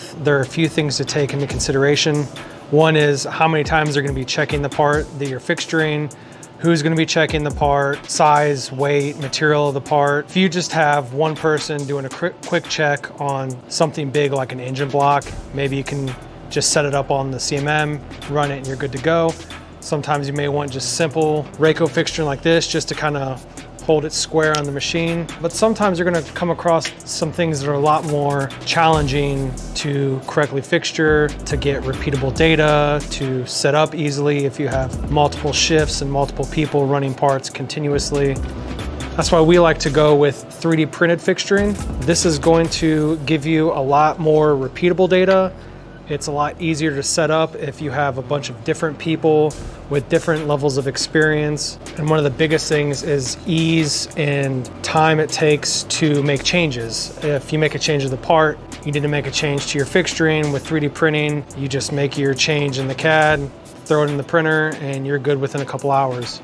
There are a few things to take into consideration. One is how many times they're going to be checking the part that you're fixturing, who's going to be checking the part, size, weight, material of the part. If you just have one person doing a quick check on something big like an engine block, maybe you can just set it up on the CMM, run it, and you're good to go. Sometimes you may want just simple Rayco fixturing like this just to kind of hold it square on the machine. But sometimes you're going to come across some things that are a lot more challenging to correctly fixture, to get repeatable data, to set up easily if you have multiple shifts and multiple people running parts continuously. That's why we like to go with 3D printed fixturing. This is going to give you a lot more repeatable data. It's a lot easier to set up if you have a bunch of different people with different levels of experience. And one of the biggest things is ease and time it takes to make changes. If you make a change of the part, you need to make a change to your fixturing. With 3D printing, you just make your change in the CAD, throw it in the printer, and you're good within a couple hours.